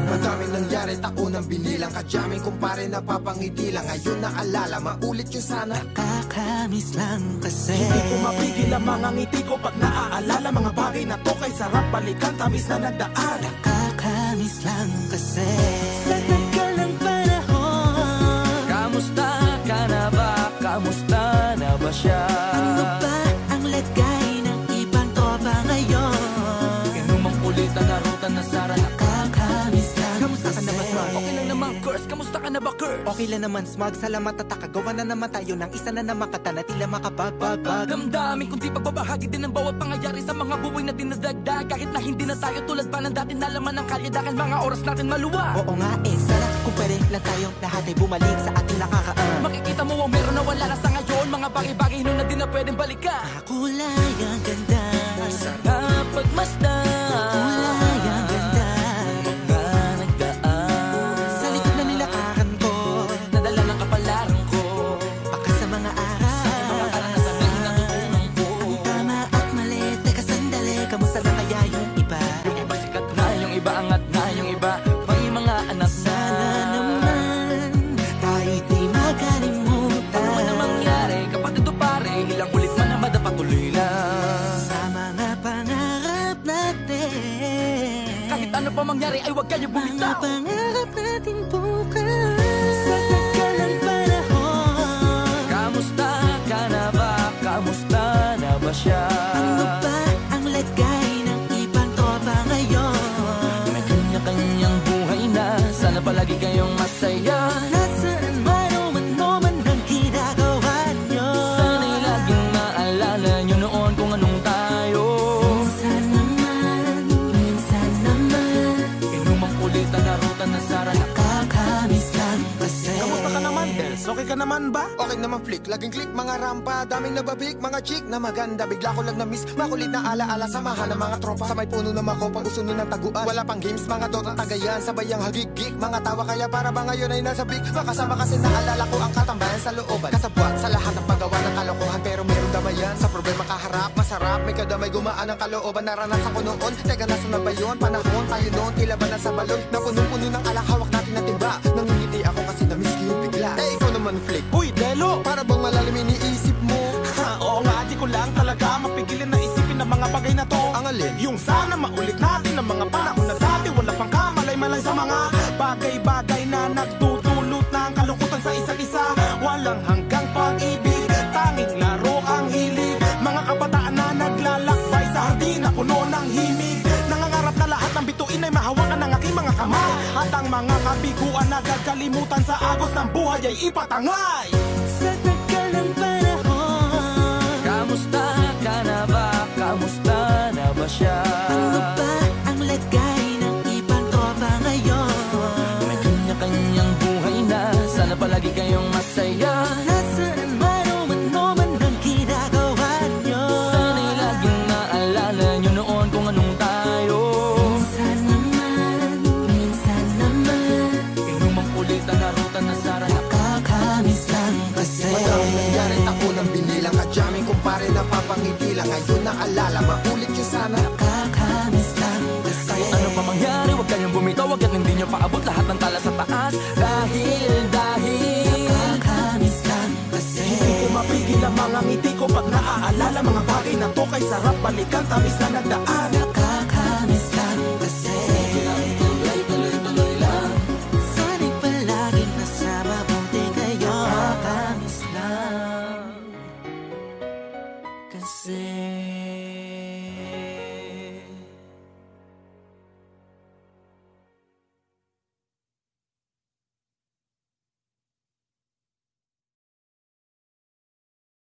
Madaming nangyari, taunang binilang, kadyaming kumpare napapangiti lang. Ngayon naalala, maulit yung sana. Nakakamiss lang kasi hindi ko mapigil ang mga ngiti ko pag naaalala. Mga bagay na to kay sarap balikan, tamis na nagdaan. Nakakamiss lang kasi sa tagal ng panahon. Kamusta ka na ba? Kamusta na ba siya? Ano ba ang lagay ng ibang tropa ngayon? Inumang ulitan na ruta na sara. Nakakamiss lang. Kamusta ka na ba, Smug? Okay lang naman, Curse. Kamusta ka na ba, Curse? Okay lang naman, Smug. Salamat at nakagawa na naman tayo ng isa na naman kata na tila makabagbag. Damdamin kundi pagbabahagi din ng bawat pangyayari sa mga buhay na dinadagdag. Kahit na hindi na tayo tulad pa ng dati, nalaman ng kalye-dakan mga oras natin maluwa. Oo nga sana kung pwede lang tayo lahat ay bumalik sa ating nakakaan. Makikita mo ang meron na wala na sa ngayon. Mga bagay-bagay nun na di na pwedeng balikan. Kulay ang ganda, sarap pagmasdan. kulay ang ganda. Mga nagdaan Sa likod na nilakaran ko, nadala ng kapalaran ko. baka sa mga aral, Mga karanasan na natutunan ko. ang tama at mali. Teka sandali, kamusta na kaya yung iba? Yung iba sikat na, yung iba angat na, yung iba may mga anak na. Sana naman tayo'y di makalimutan. Ano man ang mangyari, kapatid o pare, ilang ulit man na madapatuloy lang. Sa mga pangarap natin, Kahit ano pa mangyari ay huwag kayo mga bumitaw. pangarap natin bukas. Sa tagal ng panahon, Kamusta ka na ba? Kamusta na ba siya? ano ba ang lagay ng ibang tropa ngayon? May kanya-kanyang buhay na, sana palagi kayong masaya. Nasaan man o man ang ginagawa nyo? Sana'y laging maalala nyo noon kung anong tayo. Minsan naman Inumang ulitan na ruta na sara. nakakamiss lang kasi. Kamusta ka naman, Dels? Okay ka naman ba? Okay naman flick, laging click, mga rampa, daming nababik, mga chick na maganda. Bigla ko lang na-miss, makulit na alaala, samahan ng mga tropa. Sa may puno na makopa, uso nun ng taguan. Wala pang games, mga dota tagayan, sabayang hagigik. Mga tawa kaya para ba ngayon ay nasa big. Makasama kasi naalala ko ang katambayan sa looban. Kasabwat sa lahat ng paggawa ng kalokohan, pero meron damayan. Sa problema kaharap, masarap, may kadamay gumaan ang kalooban. Naranasan ko noon, teka nasa na ba yun? Panahon tayo noon, tila ba nasa balon? Na punong-puno ng alak, hawak natin na timba. Nangingiti ako kasi na-miss ko yung bigla. Eh ikaw naman flick, Uy, Delo! para bang malalim iniisip mo? Ha, oo nga, di ko lang talaga mapigilin na isipin ang mga bagay na to. Ang alin? Yung sana maulit natin ang mga panahon na dati. Wala pang kamalay-malay sa mga bagay-bagay na nagdudulot ng kalungkutan sa isa't isa. Walang hanggang pag-ibig, tanging laro ang hilig. Mga kabataan na naglalakbay sa hardin na puno ng himig. Nangangarap na lahat ng bituin ay mahawakan ng aking mga kamay. At ang mga kabiguan na gagalimutan sa agos ng buhay ay ipatangay. Sa tagal ng panahon, Kamusta ka na ba? Kamusta na ba siya? ano ba ang lagay ng ibang tropa ngayon? May kanya-kanyang buhay na, sana palagi kayong masaya. Nasaan man o man ang ginagawa nyo? Sana'y laging maalala nyo noon kung anong tayo. Minsan naman Inumang ulitan na ruta na sara. nakakamiss lang kasi. Madaming nangyari, taunang binilang, kadyaming kumpare napapangiti lang. Ngayon naalala, maulit yung sana. Nakakamiss lang kasi. Kahit ano pa mangyari, huwag kayong bumitaw. Huwag hindi nyo paabot lahat ng tala sa taas. Dahil Nakakamiss lang kasi. Hindi ko mapigil ang mga ngiti ko pag naaalala. Mga bagay na to kay sarap balikan, tamis na nagdaan.